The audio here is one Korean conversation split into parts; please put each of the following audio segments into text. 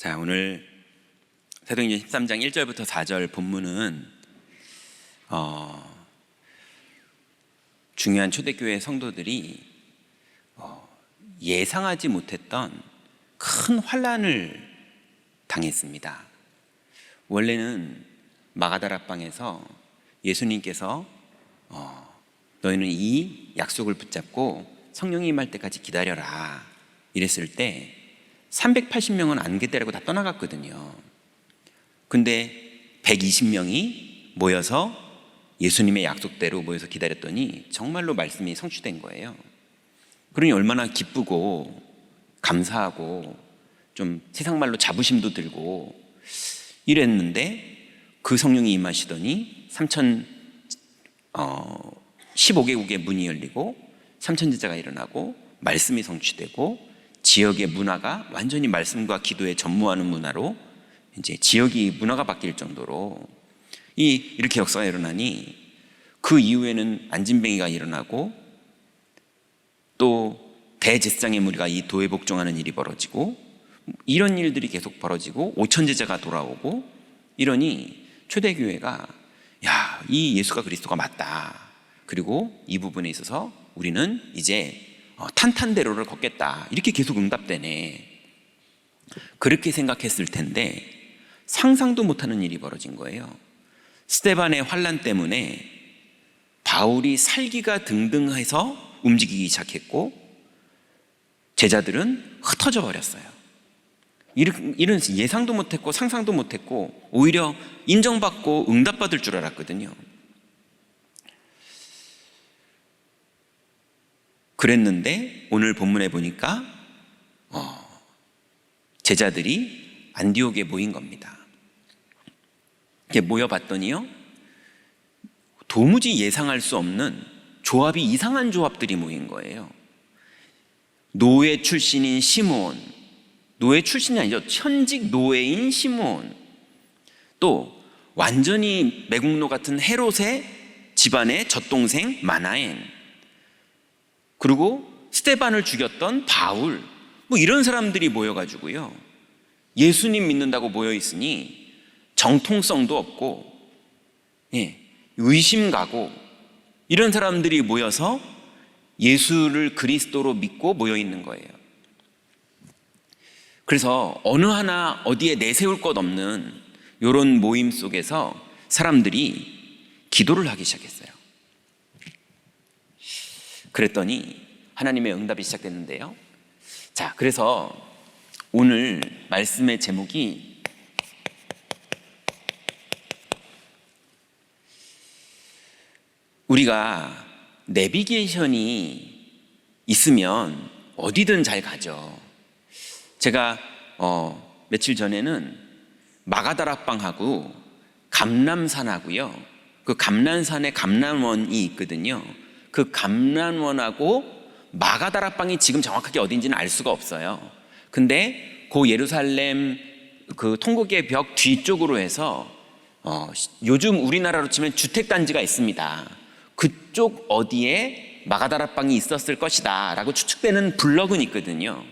자, 오늘 사도행전 13장 1절부터 4절 본문은 중요한 초대교회 성도들이 예상하지 못했던 큰 환난을 당했습니다. 원래는 마가다락방에서 예수님께서 너희는 이 약속을 붙잡고 성령이 임할 때까지 기다려라 이랬을 때 380명은 안 기다리고 다 떠나갔거든요. 근데 120명이 모여서 예수님의 약속대로 모여서 기다렸더니 정말로 말씀이 성취된 거예요. 그러니 얼마나 기쁘고 감사하고 좀 세상 말로 자부심도 들고 이랬는데 그 성령이 임하시더니 15개국의 문이 열리고 3,000제자가 일어나고 말씀이 성취되고 지역의 문화가 완전히 말씀과 기도에 전무하는 문화로 이제 지역이 문화가 바뀔 정도로 이렇게 역사가 일어나니 그 이후에는 안진뱅이가 일어나고 또 대제사장의 무리가 이 도에 복종하는 일이 벌어지고 이런 일들이 계속 벌어지고 5,000제자가 돌아오고 이러니 초대교회가 이 예수가 그리스도가 맞다. 그리고 이 부분에 있어서 우리는 이제 탄탄대로를 걷겠다. 이렇게 계속 응답되네. 그렇게 생각했을 텐데 상상도 못하는 일이 벌어진 거예요. 스데반의 환난 때문에 바울이 살기가 등등해서 움직이기 시작했고 제자들은 흩어져 버렸어요. 이런 예상도 못했고 상상도 못했고 오히려 인정받고 응답받을 줄 알았거든요. 그랬는데 오늘 본문에 보니까 제자들이 안디옥에 모인 겁니다. 이렇게 모여봤더니요, 도무지 예상할 수 없는 조합이 이상한 조합들이 모인 거예요. 노예 출신인 시므온, 노예 출신이 아니죠, 현직 노예인 시므온, 또 완전히 매국노 같은 헤롯의 집안의 젖동생 마나엔, 그리고 스데반을 죽였던 바울, 이런 사람들이 모여가지고요, 예수님 믿는다고 모여있으니 정통성도 없고 의심 가고 이런 사람들이 모여서 예수를 그리스도로 믿고 모여있는 거예요. 그래서 어느 하나 어디에 내세울 것 없는 이런 모임 속에서 사람들이 기도를 하기 시작했어요. 그랬더니 하나님의 응답이 시작됐는데요. 자, 그래서 오늘 말씀의 제목이 우리가 내비게이션이 있으면 어디든 잘 가죠. 제가 며칠 전에는 마가다락방하고 감람산하고요, 그 감람산에 감람원이 있거든요. 그 감람원하고 마가다락방이 지금 정확하게 어딘지는 알 수가 없어요. 근데 그 예루살렘 그 통곡의 벽 뒤쪽으로 해서 요즘 우리나라로 치면 주택단지가 있습니다. 그쪽 어디에 마가다락방이 있었을 것이다 라고 추측되는 블럭은 있거든요.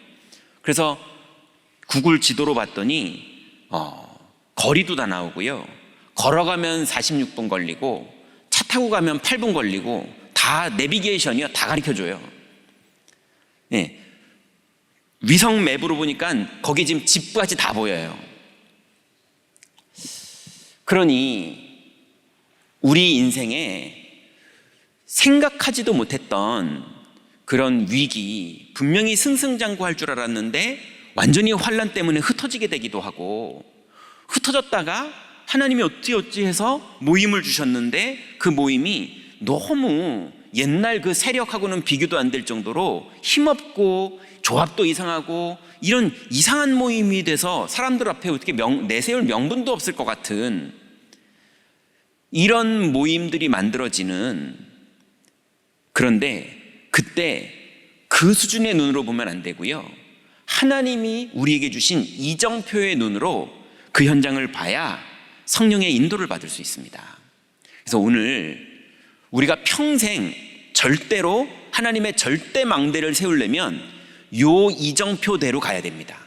그래서 구글 지도로 봤더니 거리도 다 나오고요, 걸어가면 46분 걸리고 차 타고 가면 8분 걸리고 다 내비게이션이요, 다 가르쳐줘요. 위성 맵으로 보니까 거기 지금 집까지 다 보여요. 그러니 우리 인생에 생각하지도 못했던 그런 위기, 분명히 승승장구할 줄 알았는데 완전히 환난 때문에 흩어지게 되기도 하고, 흩어졌다가 하나님이 어찌 해서 모임을 주셨는데 그 모임이 너무 옛날 그 세력하고는 비교도 안 될 정도로 힘없고 조합도 이상하고 이런 이상한 모임이 돼서 사람들 앞에 어떻게 내세울 명분도 없을 것 같은 이런 모임들이 만들어지는, 그런데 그때 그 수준의 눈으로 보면 안 되고요, 하나님이 우리에게 주신 이정표의 눈으로 그 현장을 봐야 성령의 인도를 받을 수 있습니다. 그래서 오늘 우리가 평생 절대로 하나님의 절대 망대를 세우려면 요 이정표대로 가야 됩니다.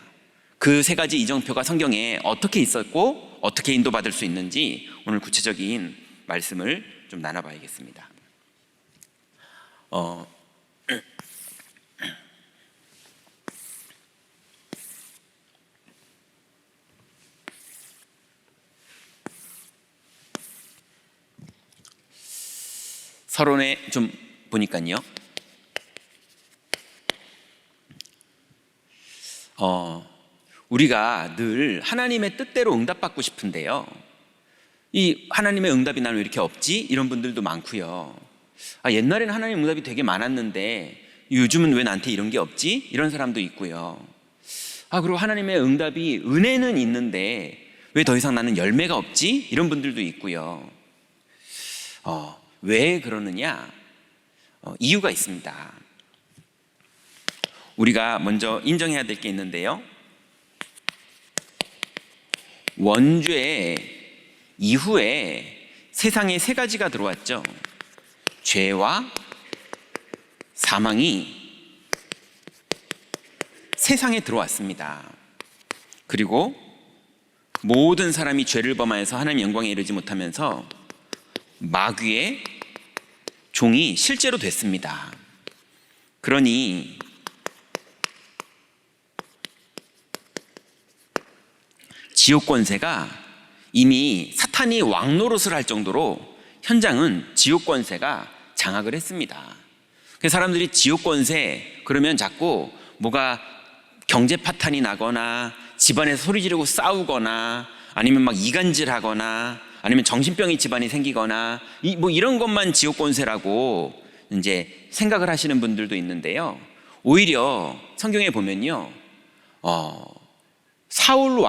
그 세 가지 이정표가 성경에 어떻게 있었고 어떻게 인도받을 수 있는지 오늘 구체적인 말씀을 좀 나눠봐야겠습니다. 서론에 좀 보니까요. 우리가 늘 하나님의 뜻대로 응답받고 싶은데요. 이 하나님의 응답이 나는 왜 이렇게 없지? 이런 분들도 많고요. 옛날에는 하나님 응답이 되게 많았는데 요즘은 왜 나한테 이런 게 없지? 이런 사람도 있고요. 그리고 하나님의 응답이 은혜는 있는데 왜 더 이상 나는 열매가 없지? 이런 분들도 있고요. 왜 그러느냐? 이유가 있습니다. 우리가 먼저 인정해야 될 게 있는데요. 원죄 이후에 세상에 세 가지가 들어왔죠. 죄와 사망이 세상에 들어왔습니다. 그리고 모든 사람이 죄를 범하여서 하나님 영광에 이르지 못하면서 마귀의 종이 실제로 됐습니다. 그러니 지옥 권세가 이미 사탄이 왕노릇을 할 정도로 현장은 지옥 권세가 장악을 했습니다. 그래서 사람들이 지옥 권세 그러면 자꾸 뭐가 경제 파탄이 나거나 집안에서 소리 지르고 싸우거나 아니면 막 이간질하거나 아니면 정신병이 집안이 생기거나 뭐 이런 것만 지옥 권세라고 이제 생각을 하시는 분들도 있는데요. 오히려 성경에 보면요, 사울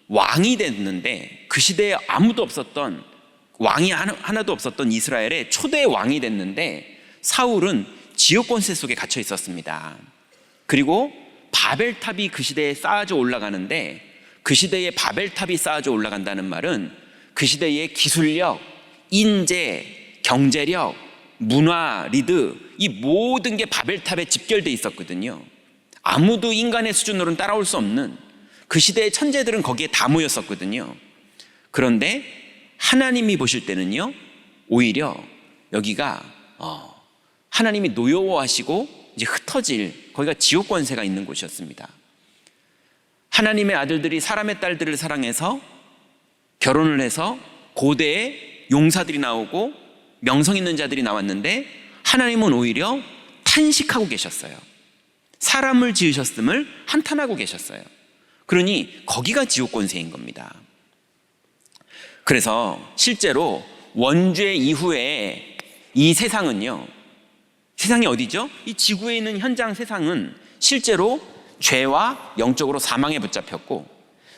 왕이 됐는데 그 시대에 아무도 없었던 왕이 하나도 없었던 이스라엘의 초대 왕이 됐는데 사울은 지옥 권세 속에 갇혀 있었습니다. 그리고 바벨탑이 그 시대에 쌓아져 올라가는데 그 시대에 바벨탑이 쌓아져 올라간다는 말은 그 시대의 기술력, 인재, 경제력, 문화, 리드 이 모든 게 바벨탑에 집결돼 있었거든요. 아무도 인간의 수준으로는 따라올 수 없는 그 시대의 천재들은 거기에 다 모였었거든요. 그런데 하나님이 보실 때는요, 오히려 여기가 하나님이 노여워하시고 이제 흩어질 거기가 지옥 권세가 있는 곳이었습니다. 하나님의 아들들이 사람의 딸들을 사랑해서 결혼을 해서 고대에 용사들이 나오고 명성 있는 자들이 나왔는데 하나님은 오히려 탄식하고 계셨어요. 사람을 지으셨음을 한탄하고 계셨어요. 그러니 거기가 지옥 권세인 겁니다. 그래서 실제로 원죄 이후에 이 세상은요, 세상이 어디죠? 이 지구에 있는 현장 세상은 실제로 죄와 영적으로 사망에 붙잡혔고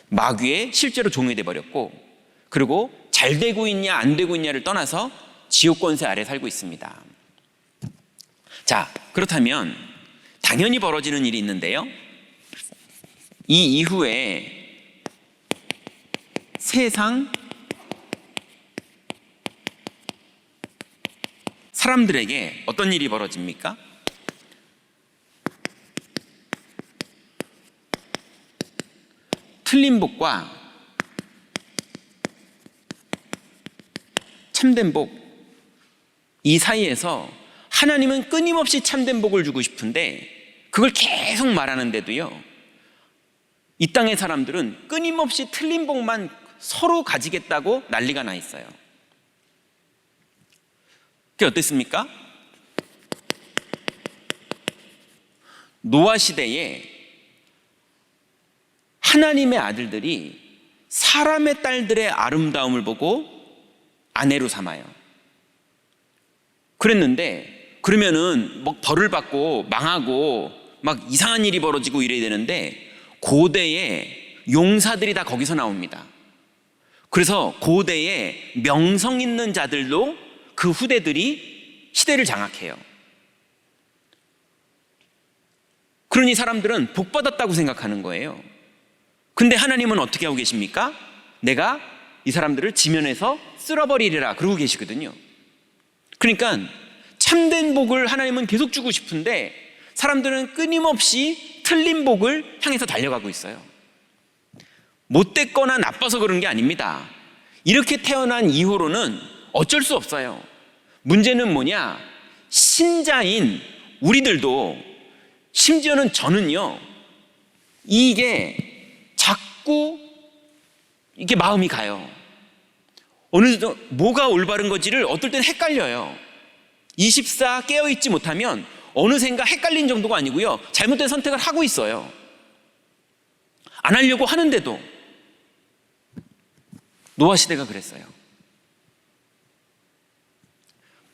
마귀에 실제로 종이 되어버렸고 그리고 잘 되고 있냐 안 되고 있냐를 떠나서 지옥 권세 아래 살고 있습니다. 자, 그렇다면 당연히 벌어지는 일이 있는데요. 이 이후에 세상 사람들에게 어떤 일이 벌어집니까? 틀린 복과 참된 복, 이 사이에서 하나님은 끊임없이 참된 복을 주고 싶은데 그걸 계속 말하는데도요, 이 땅의 사람들은 끊임없이 틀린 복만 서로 가지겠다고 난리가 나 있어요. 그게 어땠습니까? 노아 시대에 하나님의 아들들이 사람의 딸들의 아름다움을 보고 아내로 삼아요. 그랬는데 그러면은 막 벌을 받고 망하고 막 이상한 일이 벌어지고 이래야 되는데 고대에 용사들이 다 거기서 나옵니다. 그래서 고대에 명성 있는 자들도 그 후대들이 시대를 장악해요. 그러니 사람들은 복 받았다고 생각하는 거예요. 근데 하나님은 어떻게 하고 계십니까? 내가 이 사람들을 지면에서 쓸어버리리라 그러고 계시거든요. 그러니까 참된 복을 하나님은 계속 주고 싶은데 사람들은 끊임없이 틀린 복을 향해서 달려가고 있어요. 못됐거나 나빠서 그런 게 아닙니다. 이렇게 태어난 이후로는 어쩔 수 없어요. 문제는 뭐냐? 신자인 우리들도, 심지어는 저는요, 이게 자꾸 이게 마음이 가요. 어느 정도 뭐가 올바른 건지를 어떨 땐 헷갈려요. 24 깨어있지 못하면 어느샌가 헷갈린 정도가 아니고요, 잘못된 선택을 하고 있어요. 안 하려고 하는데도. 노아 시대가 그랬어요.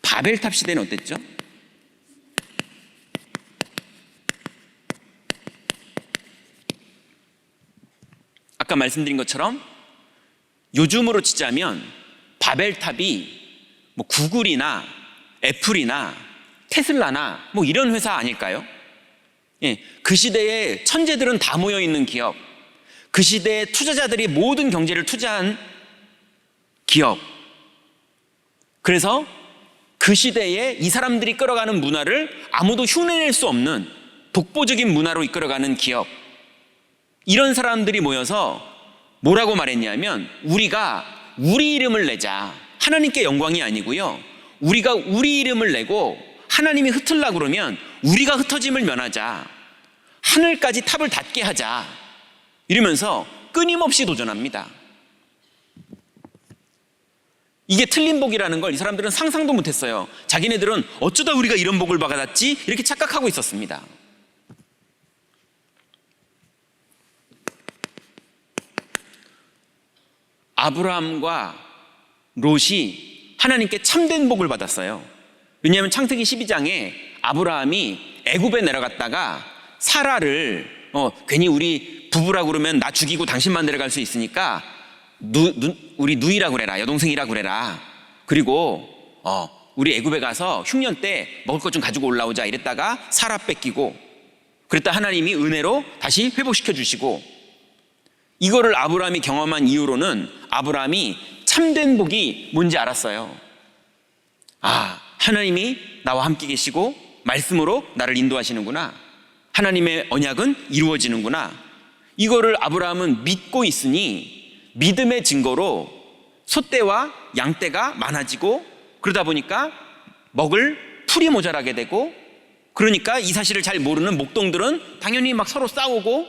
바벨탑 시대는 어땠죠? 아까 말씀드린 것처럼 요즘으로 치자면 바벨탑이 뭐 구글이나 애플이나 테슬라나 뭐 이런 회사 아닐까요? 예, 그 시대에 천재들은 다 모여있는 기업, 그 시대에 투자자들이 모든 경제를 투자한 기업. 그래서 그 시대에 이 사람들이 끌어가는 문화를 아무도 흉내낼 수 없는 독보적인 문화로 이끌어가는 기업. 이런 사람들이 모여서 뭐라고 말했냐면, 우리가 우리 이름을 내자. 하나님께 영광이 아니고요, 우리가 우리 이름을 내고 하나님이 흩으려고 그러면 우리가 흩어짐을 면하자. 하늘까지 탑을 닿게 하자. 이러면서 끊임없이 도전합니다. 이게 틀린 복이라는 걸 이 사람들은 상상도 못했어요. 자기네들은 어쩌다 우리가 이런 복을 받았지? 이렇게 착각하고 있었습니다. 아브라함과 롯이 하나님께 참된 복을 받았어요. 왜냐하면 창세기 12장에 아브라함이 애굽에 내려갔다가 사라를 괜히 우리 부부라고 그러면 나 죽이고 당신만 데려갈 수 있으니까 우리 누이라고 그래라, 여동생이라고 그래라. 그리고 우리 애굽에 가서 흉년 때 먹을 것 좀 가지고 올라오자 이랬다가 사라 뺏기고, 그랬다 하나님이 은혜로 다시 회복시켜 주시고, 이거를 아브라함이 경험한 이후로는 아브라함이 참된 복이 뭔지 알았어요. 아, 하나님이 나와 함께 계시고 말씀으로 나를 인도하시는구나. 하나님의 언약은 이루어지는구나. 이거를 아브라함은 믿고 있으니 믿음의 증거로 소떼와 양떼가 많아지고, 그러다 보니까 먹을 풀이 모자라게 되고, 그러니까 이 사실을 잘 모르는 목동들은 당연히 막 서로 싸우고,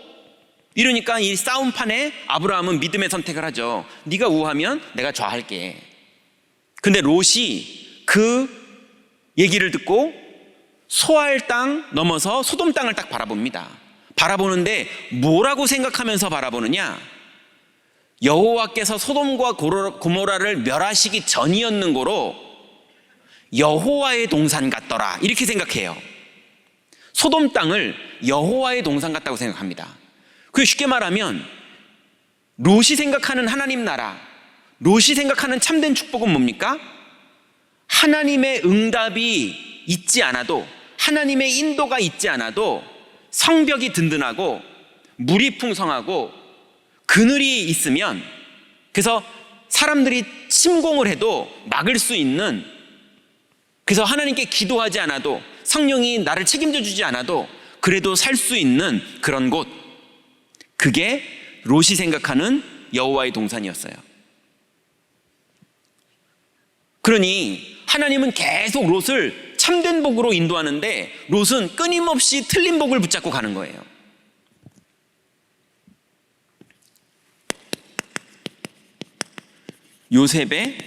이러니까 이 싸움판에 아브라함은 믿음의 선택을 하죠. 네가 우하면 내가 좌할게. 근데 롯이 그 얘기를 듣고 소알 땅 넘어서 소돔 땅을 딱 바라봅니다. 바라보는데 뭐라고 생각하면서 바라보느냐? 여호와께서 소돔과 고모라를 멸하시기 전이었는 고로 여호와의 동산 같더라, 이렇게 생각해요. 소돔 땅을 여호와의 동산 같다고 생각합니다. 그 쉽게 말하면 롯이 생각하는 하나님 나라, 롯이 생각하는 참된 축복은 뭡니까? 하나님의 응답이 있지 않아도, 하나님의 인도가 있지 않아도 성벽이 든든하고 물이 풍성하고 그늘이 있으면, 그래서 사람들이 침공을 해도 막을 수 있는, 그래서 하나님께 기도하지 않아도, 성령이 나를 책임져 주지 않아도 그래도 살 수 있는 그런 곳, 그게 롯이 생각하는 여호와의 동산이었어요. 그러니 하나님은 계속 롯을 참된 복으로 인도하는데 롯은 끊임없이 틀린 복을 붙잡고 가는 거예요. 요셉의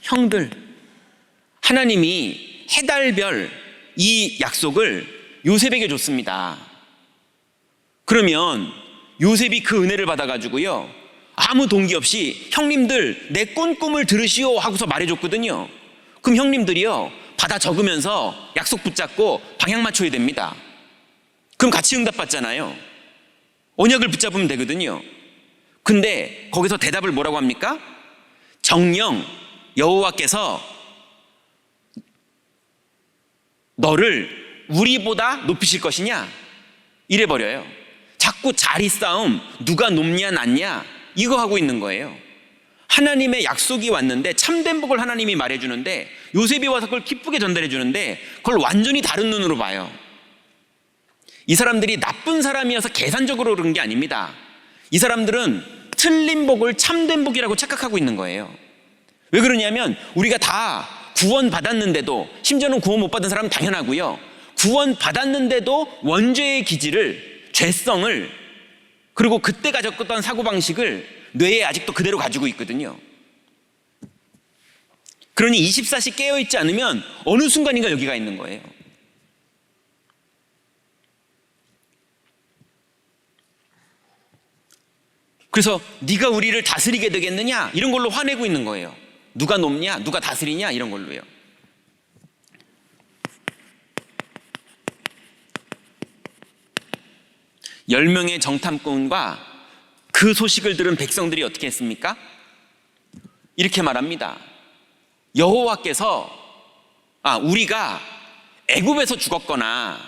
형들, 하나님이 해달별 이 약속을 요셉에게 줬습니다. 그러면 요셉이 그 은혜를 받아가지고요, 아무 동기 없이 형님들 내 꿈을 들으시오 하고서 말해줬거든요. 그럼 형님들이요 받아 적으면서 약속 붙잡고 방향 맞춰야 됩니다. 그럼 같이 응답받잖아요. 언약을 붙잡으면 되거든요. 근데 거기서 대답을 뭐라고 합니까? 정녕 여호와께서 너를 우리보다 높이실 것이냐? 이래버려요. 자꾸 자리 싸움, 누가 높냐 낮냐 이거 하고 있는 거예요. 하나님의 약속이 왔는데, 참된 복을 하나님이 말해주는데, 요셉이 와서 그걸 기쁘게 전달해 주는데 그걸 완전히 다른 눈으로 봐요. 이 사람들이 나쁜 사람이어서 계산적으로 그런 게 아닙니다. 이 사람들은 틀린 복을 참된 복이라고 착각하고 있는 거예요. 왜 그러냐면 우리가 다 구원 받았는데도, 심지어는 구원 못 받은 사람은 당연하고요, 구원 받았는데도 원죄의 기질을, 죄성을, 그리고 그때 가졌던 사고방식을 뇌에 아직도 그대로 가지고 있거든요. 그러니 24시 깨어있지 않으면 어느 순간인가 여기가 있는 거예요. 그래서 네가 우리를 다스리게 되겠느냐, 이런 걸로 화내고 있는 거예요. 누가 높냐, 누가 다스리냐, 이런 걸로요. (10명의) 정탐꾼과 그 소식을 들은 백성들이 어떻게 했습니까? 이렇게 말합니다. 여호와께서 우리가 애굽에서 죽었거나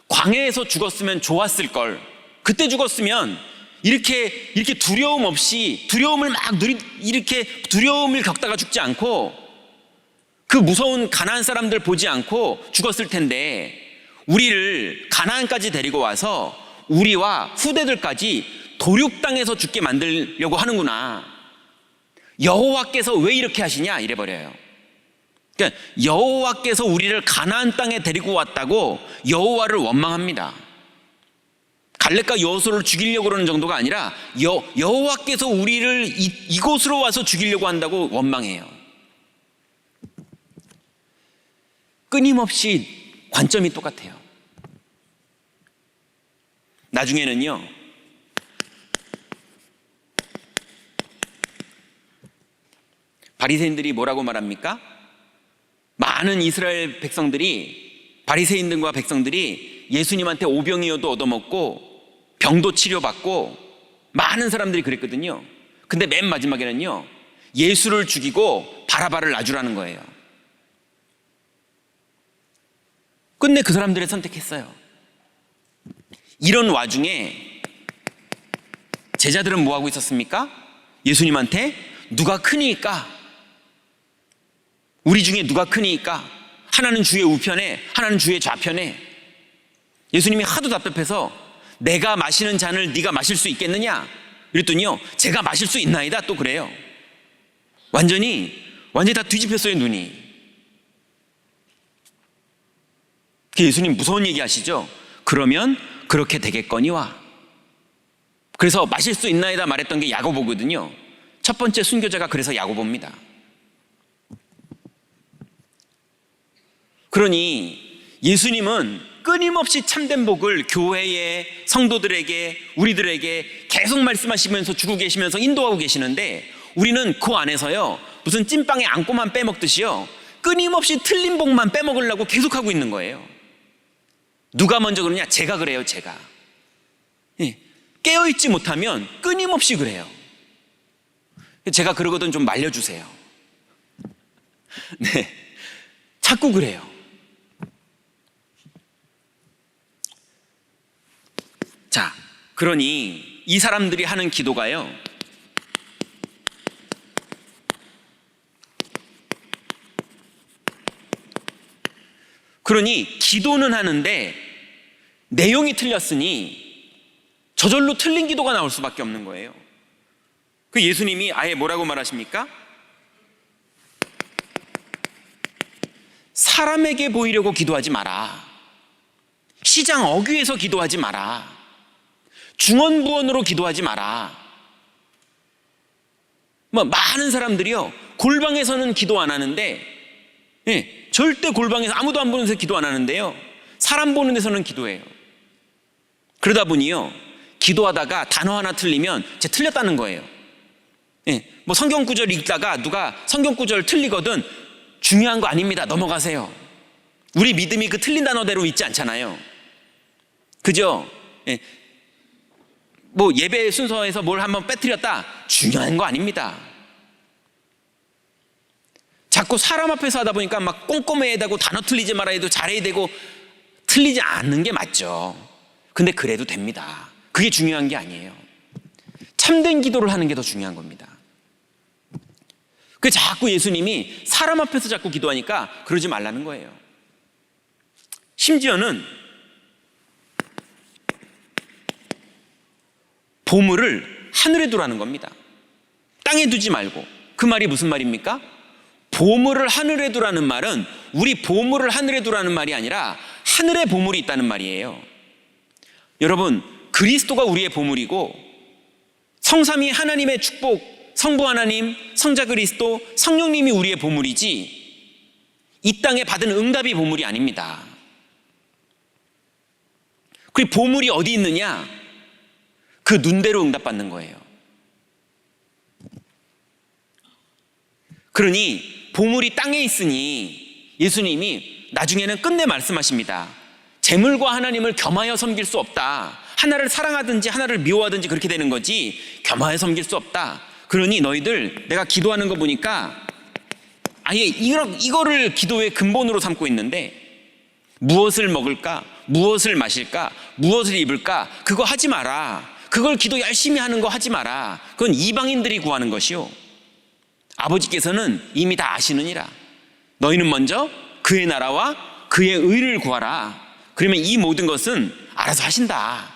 광야에서 죽었으면 좋았을 걸. 그때 죽었으면 이렇게 두려움 없이, 두려움을 이렇게 두려움을 겪다가 죽지 않고, 그 무서운 가나안 사람들 보지 않고 죽었을 텐데, 우리를 가나안까지 데리고 와서 우리와 후대들까지 도륙 땅에서 죽게 만들려고 하는구나. 여호와께서 왜 이렇게 하시냐, 이래 버려요. 그러니까 여호와께서 우리를 가나안 땅에 데리고 왔다고 여호와를 원망합니다. 갈렙과 여호수아를 죽이려고 그러는 정도가 아니라 여호와께서 우리를 이곳으로 와서 죽이려고 한다고 원망해요. 끊임없이 관점이 똑같아요. 나중에는요, 바리새인들이 뭐라고 말합니까? 많은 이스라엘 백성들이, 바리새인들과 백성들이 예수님한테 오병이어도 얻어먹고 병도 치료받고 많은 사람들이 그랬거든요. 근데 맨 마지막에는요, 예수를 죽이고 바라바를 놔주라는 거예요. 끝내 그 사람들을 선택했어요. 이런 와중에 제자들은 뭐하고 있었습니까? 예수님한테 누가 크니까, 우리 중에 누가 크니까, 하나는 주의 우편에 하나는 주의 좌편에. 예수님이 하도 답답해서 내가 마시는 잔을 네가 마실 수 있겠느냐 이랬더니요, 제가 마실 수 있나이다, 또 그래요. 완전히 다 뒤집혔어요, 눈이. 예수님 무서운 얘기 하시죠. 그러면 그렇게 되겠거니와. 그래서 마실 수 있나이다 말했던 게 야고보거든요. 첫 번째 순교자가 그래서 야고보입니다. 그러니 예수님은 끊임없이 참된 복을 교회에, 성도들에게, 우리들에게 계속 말씀하시면서 주고 계시면서 인도하고 계시는데, 우리는 그 안에서요, 무슨 찐빵에 앙꼬만 빼먹듯이요, 끊임없이 틀린 복만 빼먹으려고 계속하고 있는 거예요. 누가 먼저 그러냐? 제가 그래요, 제가. 깨어있지 못하면 끊임없이 그래요. 제가 그러거든, 좀 말려주세요. 네, 자꾸 그래요. 자, 그러니 이 사람들이 하는 기도가요, 그러니 기도는 하는데 내용이 틀렸으니 저절로 틀린 기도가 나올 수밖에 없는 거예요. 그 예수님이 아예 뭐라고 말하십니까? 사람에게 보이려고 기도하지 마라. 시장 어귀에서 기도하지 마라. 중언부언으로 기도하지 마라. 많은 사람들이요, 골방에서는 기도 안 하는데, 절대 골방에서 아무도 안 보는 데서 기도 안 하는데요, 사람 보는 데서는 기도해요. 그러다 보니요, 기도하다가 단어 하나 틀리면 쟤 틀렸다는 거예요. 성경 구절 읽다가 누가 성경 구절 틀리거든, 중요한 거 아닙니다, 넘어가세요. 우리 믿음이 그 틀린 단어대로 있지 않잖아요. 그죠? 예배 순서에서 뭘 한번 빼뜨렸다, 중요한 거 아닙니다. 자꾸 사람 앞에서 하다 보니까 막 꼼꼼해야 되고, 단어 틀리지 말아야 되고, 잘해야 되고, 틀리지 않는 게 맞죠. 근데 그래도 됩니다. 그게 중요한 게 아니에요. 참된 기도를 하는 게 더 중요한 겁니다. 그래서 자꾸 예수님이 사람 앞에서 자꾸 기도하니까 그러지 말라는 거예요. 심지어는 보물을 하늘에 두라는 겁니다. 땅에 두지 말고. 그 말이 무슨 말입니까? 보물을 하늘에 두라는 말은 우리 보물을 하늘에 두라는 말이 아니라 하늘에 보물이 있다는 말이에요. 여러분, 그리스도가 우리의 보물이고 성삼위 하나님의 축복, 성부 하나님, 성자 그리스도, 성령님이 우리의 보물이지 이 땅에 받은 응답이 보물이 아닙니다. 그 보물이 어디 있느냐? 그 눈대로 응답받는 거예요. 그러니 보물이 땅에 있으니 예수님이 나중에는 끝내 말씀하십니다. 재물과 하나님을 겸하여 섬길 수 없다. 하나를 사랑하든지 하나를 미워하든지 그렇게 되는 거지 겸하여 섬길 수 없다. 그러니 너희들 내가 기도하는 거 보니까 아예 이거를 기도의 근본으로 삼고 있는데 무엇을 먹을까? 무엇을 마실까? 무엇을 입을까? 그거 하지 마라. 그걸 기도 열심히 하는 거 하지 마라. 그건 이방인들이 구하는 것이요. 아버지께서는 이미 다 아시느니라. 너희는 먼저 그의 나라와 그의 의를 구하라. 그러면 이 모든 것은 알아서 하신다.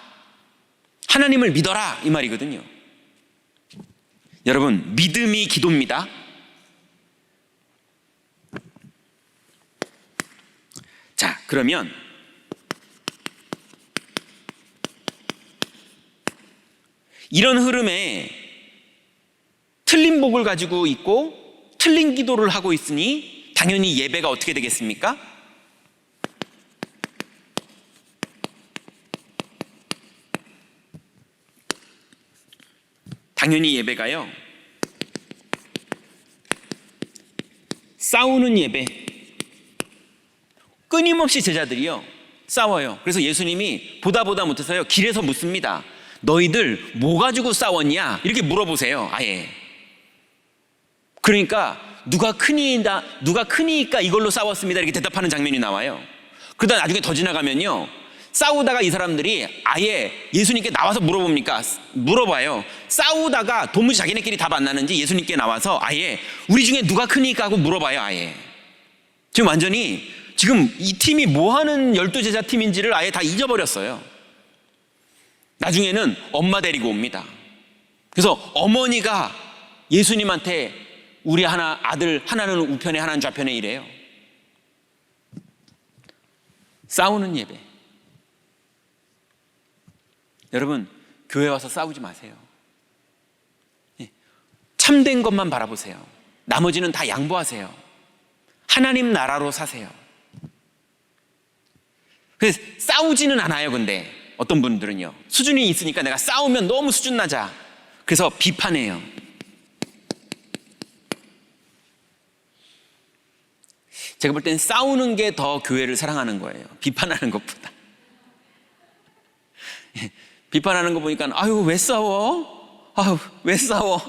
하나님을 믿어라 이 말이거든요. 여러분, 믿음이 기도입니다. 자, 그러면 이런 흐름에 틀린 복을 가지고 있고 틀린 기도를 하고 있으니 당연히 예배가 어떻게 되겠습니까? 당연히 예배가요, 싸우는 예배. 끊임없이 제자들이요 싸워요. 그래서 예수님이 보다 못해서요 길에서 묻습니다. 너희들 뭐 가지고 싸웠냐? 이렇게 물어보세요. 아예. 그러니까 누가 크니까 이걸로 싸웠습니다 이렇게 대답하는 장면이 나와요. 그러다 나중에 더 지나가면요 싸우다가 이 사람들이 아예 예수님께 나와서 물어봐요. 싸우다가 도무지 자기네끼리 답 안 나는지 예수님께 나와서 아예 우리 중에 누가 크니까 하고 물어봐요. 아예. 지금 완전히 지금 이 팀이 뭐 하는 12제자 팀인지를 아예 다 잊어버렸어요. 나중에는 엄마 데리고 옵니다. 그래서 어머니가 예수님한테 우리 아들 하나는 우편에 하나는 좌편에 이래요. 싸우는 예배. 여러분, 교회 와서 싸우지 마세요. 참된 것만 바라보세요. 나머지는 다 양보하세요. 하나님 나라로 사세요. 그래서 싸우지는 않아요. 근데 어떤 분들은요 수준이 있으니까 내가 싸우면 너무 수준 낮아. 그래서 비판해요. 제가 볼 땐 싸우는 게 더 교회를 사랑하는 거예요. 비판하는 것보다. 비판하는 거 보니까 아유 왜 싸워? 아유 왜 싸워?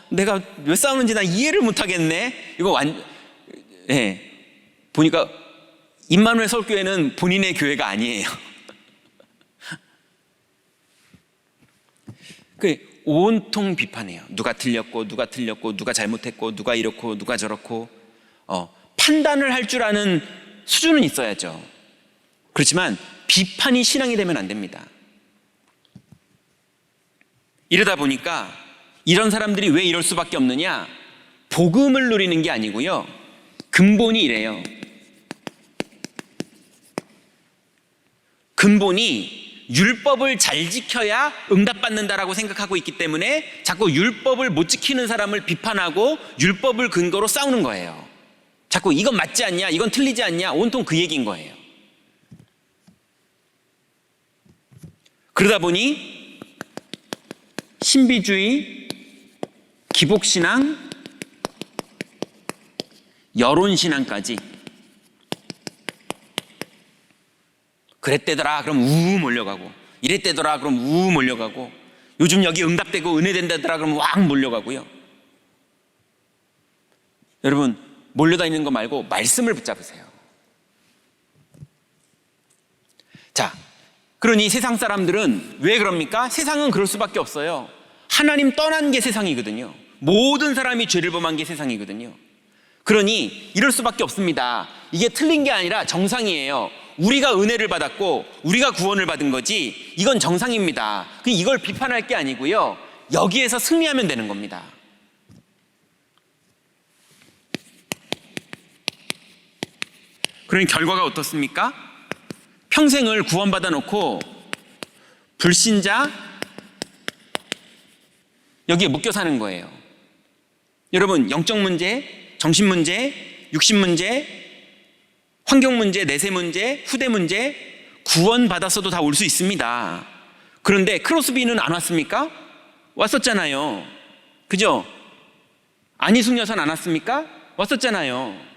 내가 왜 싸우는지 나 이해를 못 하겠네. 이거 보니까 임마누엘 서울교회는 본인의 교회가 아니에요. 온통 비판해요. 누가 틀렸고 누가 잘못했고 누가 이렇고 누가 저렇고 판단을 할 줄 아는 수준은 있어야죠. 그렇지만 비판이 신앙이 되면 안 됩니다. 이러다 보니까 이런 사람들이 왜 이럴 수밖에 없느냐? 복음을 누리는 게 아니고요 근본이 이래요. 근본이 율법을 잘 지켜야 응답받는다라고 생각하고 있기 때문에 자꾸 율법을 못 지키는 사람을 비판하고 율법을 근거로 싸우는 거예요. 자꾸 이건 맞지 않냐, 이건 틀리지 않냐, 온통 그 얘기인 거예요. 그러다 보니 신비주의, 기복신앙, 여론신앙까지 그랬대더라 그럼 우우 몰려가고, 이랬대더라 그럼 우우 몰려가고, 요즘 여기 응답되고 은혜된다더라 그러면 왕 몰려가고요. 여러분, 몰려다니는 거 말고 말씀을 붙잡으세요. 자, 그러니 세상 사람들은 왜 그럽니까? 세상은 그럴 수밖에 없어요. 하나님 떠난 게 세상이거든요. 모든 사람이 죄를 범한 게 세상이거든요. 그러니 이럴 수밖에 없습니다. 이게 틀린 게 아니라 정상이에요. 우리가 은혜를 받았고 우리가 구원을 받은 거지, 이건 정상입니다. 이걸 비판할 게 아니고요, 여기에서 승리하면 되는 겁니다. 그러니 결과가 어떻습니까? 평생을 구원받아 놓고 불신자 여기에 묶여 사는 거예요. 여러분, 영적 문제, 정신 문제, 육신 문제, 환경 문제, 내세 문제, 후대 문제, 구원받았어도 다 올 수 있습니다. 그런데 크로스비는 안 왔습니까? 왔었잖아요. 그죠? 안희숙 여사는 안 왔습니까? 왔었잖아요.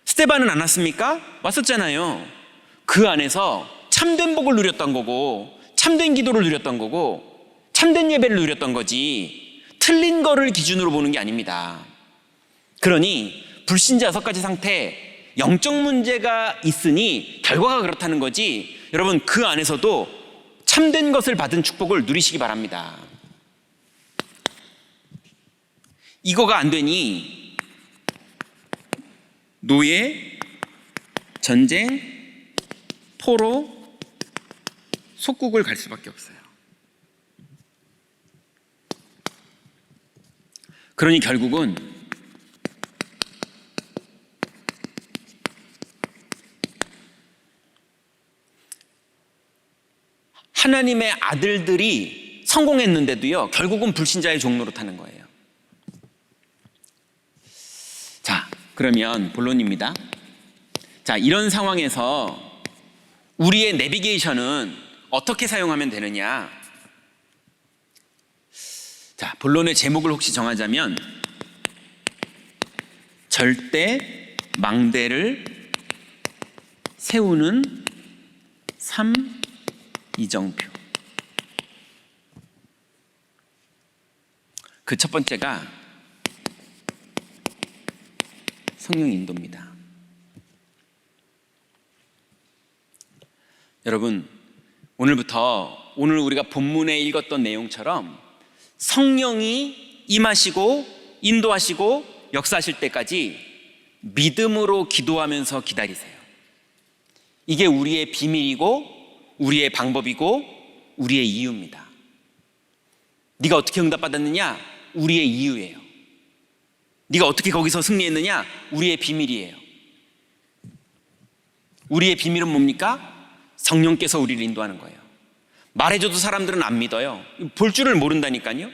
스테반은 안 왔습니까? 왔었잖아요. 그 안에서 참된 복을 누렸던 거고, 참된 기도를 누렸던 거고, 참된 예배를 누렸던 거지, 틀린 거를 기준으로 보는 게 아닙니다. 그러니 불신자 6가지 상태, 영적 문제가 있으니 결과가 그렇다는 거지, 여러분 그 안에서도 참된 것을 받은 축복을 누리시기 바랍니다. 이거가 안 되니 노예, 전쟁, 포로, 속국을 갈 수밖에 없어요. 그러니 결국은 하나님의 아들들이 성공했는데도요, 결국은 불신자의 종로로 타는 거예요. 자, 그러면 본론입니다. 자, 이런 상황에서 우리의 내비게이션은 어떻게 사용하면 되느냐? 자, 본론의 제목을 혹시 정하자면 절대 망대를 세우는 삶 이정표. 그 첫 번째가 성령 인도입니다. 여러분, 오늘부터 오늘 우리가 본문에 읽었던 내용처럼 성령이 임하시고 인도하시고 역사하실 때까지 믿음으로 기도하면서 기다리세요. 이게 우리의 비밀이고 우리의 방법이고 우리의 이유입니다. 네가 어떻게 응답받았느냐? 우리의 이유예요. 네가 어떻게 거기서 승리했느냐? 우리의 비밀이에요. 우리의 비밀은 뭡니까? 성령께서 우리를 인도하는 거예요. 말해줘도 사람들은 안 믿어요. 볼 줄을 모른다니까요.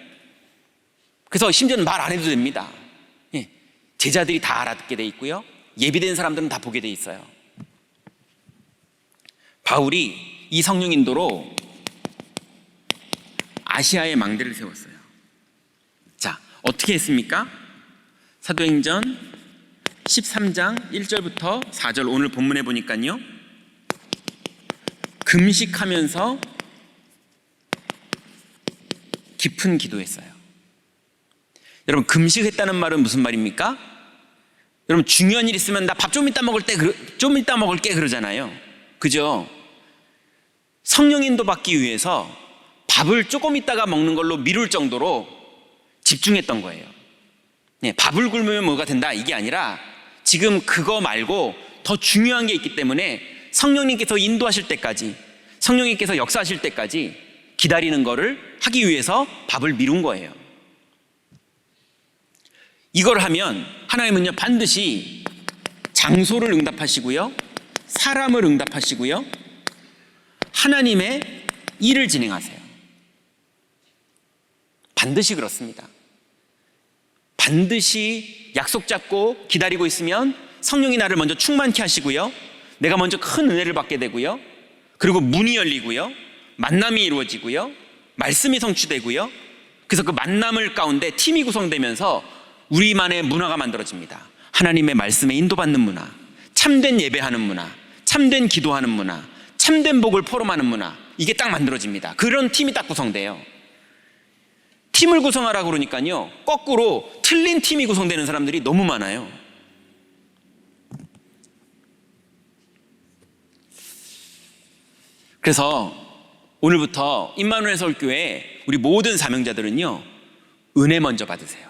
그래서 심지어는 말 안 해도 됩니다. 제자들이 다 알아듣게 돼 있고요, 예비된 사람들은 다 보게 돼 있어요. 바울이 이 성령 인도로 아시아의 망대를 세웠어요. 자, 어떻게 했습니까? 사도행전 13장 1절부터 4절, 오늘 본문에 보니까요, 금식하면서 깊은 기도했어요. 여러분, 금식했다는 말은 무슨 말입니까? 여러분, 중요한 일 있으면 나 밥 좀 이따 먹을게 그러잖아요. 그죠? 성령 인도 받기 위해서 밥을 조금 있다가 먹는 걸로 미룰 정도로 집중했던 거예요. 밥을 굶으면 뭐가 된다, 이게 아니라 지금 그거 말고 더 중요한 게 있기 때문에 성령님께서 인도하실 때까지, 성령님께서 역사하실 때까지 기다리는 거를 하기 위해서 밥을 미룬 거예요. 이걸 하면 하나님은요, 반드시 장소를 응답하시고요, 사람을 응답하시고요, 하나님의 일을 진행하세요. 반드시 그렇습니다. 반드시 약속 잡고 기다리고 있으면 성령이 나를 먼저 충만케 하시고요, 내가 먼저 큰 은혜를 받게 되고요, 그리고 문이 열리고요, 만남이 이루어지고요, 말씀이 성취되고요, 그래서 그 만남을 가운데 팀이 구성되면서 우리만의 문화가 만들어집니다. 하나님의 말씀에 인도받는 문화, 참된 예배하는 문화, 참된 기도하는 문화, 참된 복을 포럼하는 문화, 이게 딱 만들어집니다. 그런 팀이 딱 구성돼요. 팀을 구성하라고 그러니까요, 거꾸로 틀린 팀이 구성되는 사람들이 너무 많아요. 그래서 오늘부터 임마누엘 서울교회 우리 모든 사명자들은요, 은혜 먼저 받으세요.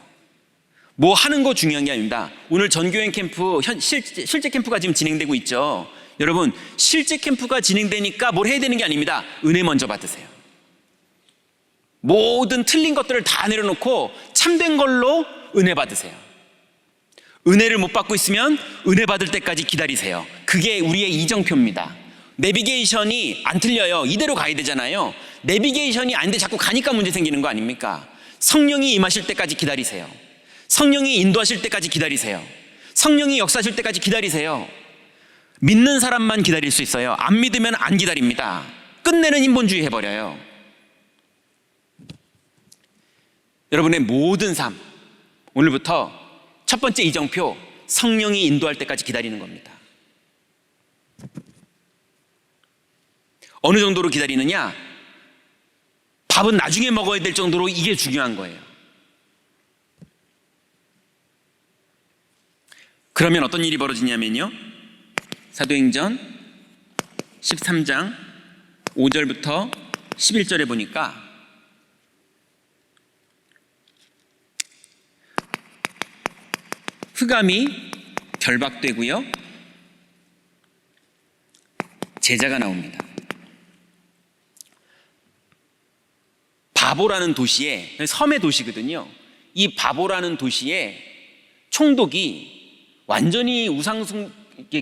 뭐 하는 거 중요한 게 아닙니다. 오늘 전교행 캠프, 실제 캠프가 지금 진행되고 있죠. 여러분, 실제 캠프가 진행되니까 뭘 해야 되는 게 아닙니다. 은혜 먼저 받으세요. 모든 틀린 것들을 다 내려놓고 참된 걸로 은혜 받으세요. 은혜를 못 받고 있으면 은혜 받을 때까지 기다리세요. 그게 우리의 이정표입니다. 내비게이션이 안 틀려요. 이대로 가야 되잖아요. 내비게이션이 안 돼 자꾸 가니까 문제 생기는 거 아닙니까? 성령이 임하실 때까지 기다리세요. 성령이 인도하실 때까지 기다리세요. 성령이 역사하실 때까지 기다리세요. 믿는 사람만 기다릴 수 있어요. 안 믿으면 안 기다립니다. 끝내는 인본주의 해버려요. 여러분의 모든 삶, 오늘부터 첫 번째 이정표, 성령이 인도할 때까지 기다리는 겁니다. 어느 정도로 기다리느냐? 밥은 나중에 먹어야 될 정도로 이게 중요한 거예요. 그러면 어떤 일이 벌어지냐면요, 사도행전 13장 5절부터 11절에 보니까 흑암이 결박되고요, 제자가 나옵니다. 바보라는 도시에, 섬의 도시거든요. 이 바보라는 도시에 총독이 완전히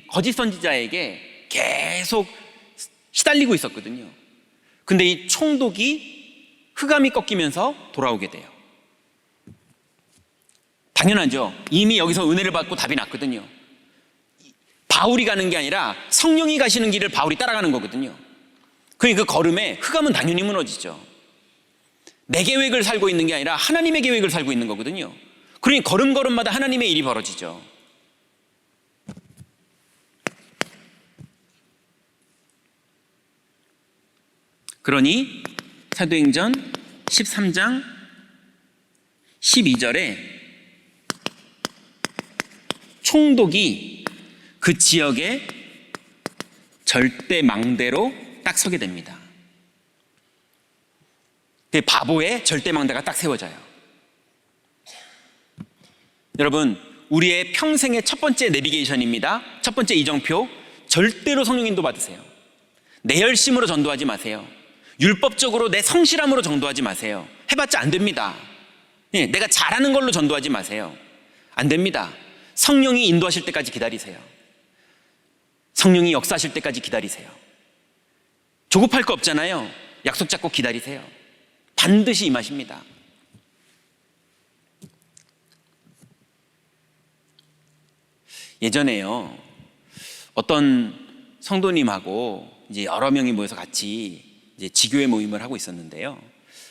거짓 선지자에게 계속 시달리고 있었거든요. 근데 이 총독이 흑암이 꺾이면서 돌아오게 돼요. 당연하죠. 이미 여기서 은혜를 받고 답이 났거든요. 바울이 가는 게 아니라 성령이 가시는 길을 바울이 따라가는 거거든요. 그 걸음에 흑암은 당연히 무너지죠. 내 계획을 살고 있는 게 아니라 하나님의 계획을 살고 있는 거거든요. 그러니 걸음걸음마다 하나님의 일이 벌어지죠. 그러니 사도행전 13장 12절에 총독이 그 지역에 절대 망대로 딱 서게 됩니다. 그 바보의 절대 망대가 딱 세워져요. 여러분, 우리의 평생의 첫 번째 내비게이션입니다. 첫 번째 이정표, 절대로 성령 인도 받으세요. 내 열심으로 전도하지 마세요. 율법적으로 내 성실함으로 전도하지 마세요. 해봤자 안 됩니다. 내가 잘하는 걸로 전도하지 마세요. 안 됩니다. 성령이 인도하실 때까지 기다리세요. 성령이 역사하실 때까지 기다리세요. 조급할 거 없잖아요. 약속 잡고 기다리세요. 반드시 임하십니다. 예전에요, 어떤 성도님하고 이제 여러 명이 모여서 같이 이제 지교회 모임을 하고 있었는데요.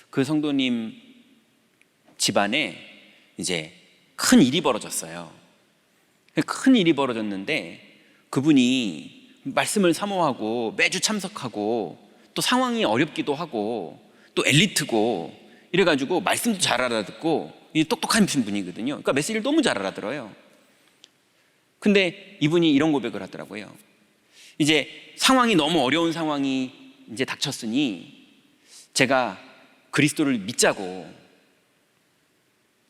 그 성도님 집안에 이제 큰 일이 벌어졌어요. 큰 일이 벌어졌는데 그분이 말씀을 사모하고 매주 참석하고 또 상황이 어렵기도 하고 또 엘리트고 이래가지고 말씀도 잘 알아듣고 똑똑한 분이거든요. 그러니까 메시지를 너무 잘 알아들어요. 근데 이분이 이런 고백을 하더라고요. 이제 상황이 너무 어려운 상황이 이제 닥쳤으니 제가 그리스도를 믿자고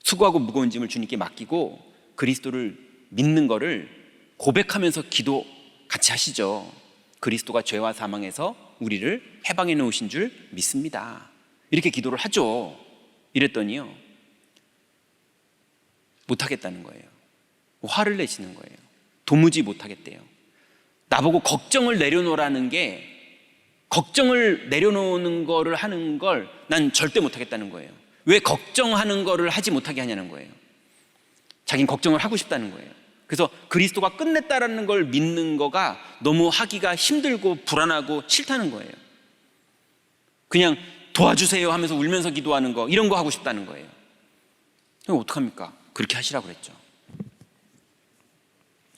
수고하고 무거운 짐을 주님께 맡기고 그리스도를 믿는 거를 고백하면서 기도 같이 하시죠. 그리스도가 죄와 사망에서 우리를 해방해 놓으신 줄 믿습니다. 이렇게 기도를 하죠. 이랬더니요, 못하겠다는 거예요. 화를 내시는 거예요. 도무지 못하겠대요. 나보고 걱정을 내려놓으라는 게, 걱정을 내려놓는 거를 하는 걸 난 절대 못하겠다는 거예요. 왜 걱정하는 거를 하지 못하게 하냐는 거예요. 자긴 걱정을 하고 싶다는 거예요. 그래서 그리스도가 끝냈다라는 걸 믿는 거가 너무 하기가 힘들고 불안하고 싫다는 거예요. 그냥 도와주세요 하면서 울면서 기도하는 거, 이런 거 하고 싶다는 거예요. 그럼 어떡합니까? 그렇게 하시라고 그랬죠.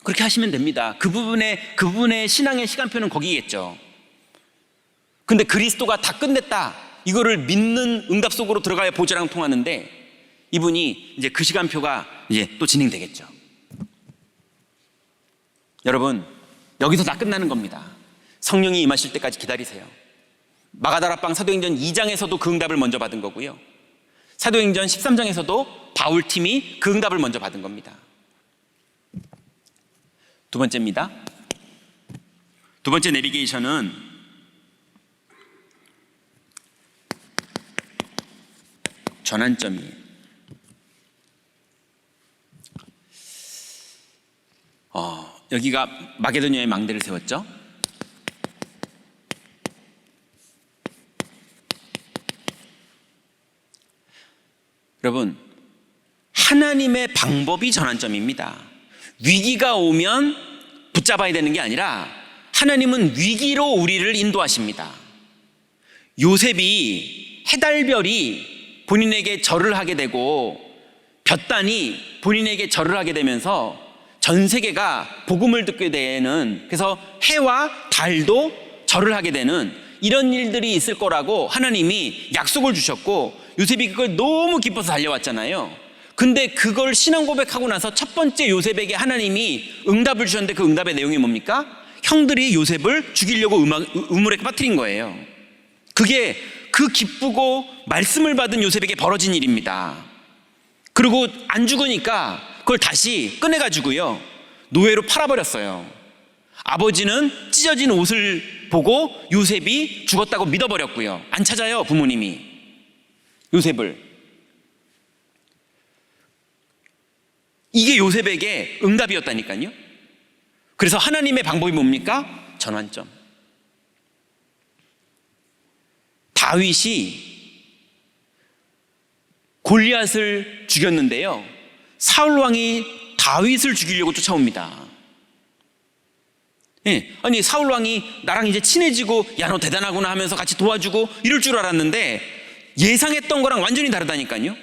그렇게 하시면 됩니다. 그분의 신앙의 시간표는 거기겠죠. 근데 그리스도가 다 끝냈다, 이거를 믿는 응답 속으로 들어가야 보좌랑 통하는데 이분이 이제 그 시간표가 이제 또 진행되겠죠. 여러분, 여기서 다 끝나는 겁니다. 성령이 임하실 때까지 기다리세요. 마가다락방 사도행전 2장에서도 그 응답을 먼저 받은 거고요, 사도행전 13장에서도 바울팀이 그 응답을 먼저 받은 겁니다. 두 번째입니다. 두 번째 내비게이션은 전환점이에요. 여기가 마게도냐의 망대를 세웠죠. 여러분, 하나님의 방법이 전환점입니다. 위기가 오면 붙잡아야 되는 게 아니라 하나님은 위기로 우리를 인도하십니다. 요셉이 해달별이 본인에게 절을 하게 되고 볕단이 본인에게 절을 하게 되면서 전 세계가 복음을 듣게 되는, 그래서 해와 달도 절을 하게 되는 이런 일들이 있을 거라고 하나님이 약속을 주셨고, 요셉이 그걸 너무 기뻐서 달려왔잖아요. 근데 그걸 신앙 고백하고 나서 첫 번째 요셉에게 하나님이 응답을 주셨는데 그 응답의 내용이 뭡니까? 형들이 요셉을 죽이려고 우물에 빠뜨린 거예요. 그게 그 기쁘고 말씀을 받은 요셉에게 벌어진 일입니다. 그리고 안 죽으니까 그걸 다시 꺼내가지고요, 노예로 팔아버렸어요. 아버지는 찢어진 옷을 보고 요셉이 죽었다고 믿어버렸고요. 안 찾아요, 부모님이 요셉을. 이게 요셉에게 응답이었다니까요. 그래서 하나님의 방법이 뭡니까? 전환점. 다윗이 골리앗을 죽였는데요, 사울 왕이 다윗을 죽이려고 쫓아옵니다. 아니, 사울 왕이 나랑 이제 친해지고 야, 너 대단하구나 하면서 같이 도와주고 이럴 줄 알았는데 예상했던 거랑 완전히 다르다니까요.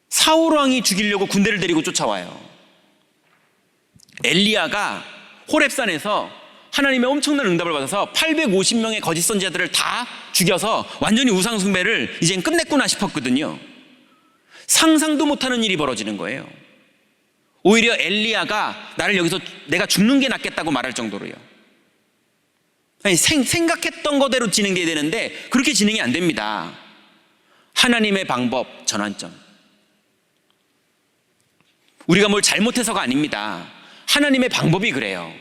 사울 왕이 죽이려고 군대를 데리고 쫓아와요. 엘리야가 호렙산에서 하나님의 엄청난 응답을 받아서 850명의 거짓 선지자들을 다 죽여서 완전히 우상 숭배를 이젠 끝냈구나 싶었거든요. 상상도 못하는 일이 벌어지는 거예요. 오히려 엘리야가 나를 여기서 내가 죽는 게 낫겠다고 말할 정도로요. 아니, 생각했던 거대로 진행돼야 되는데 그렇게 진행이 안 됩니다. 하나님의 방법, 전환점. 우리가 뭘 잘못해서가 아닙니다. 하나님의 방법이 그래요.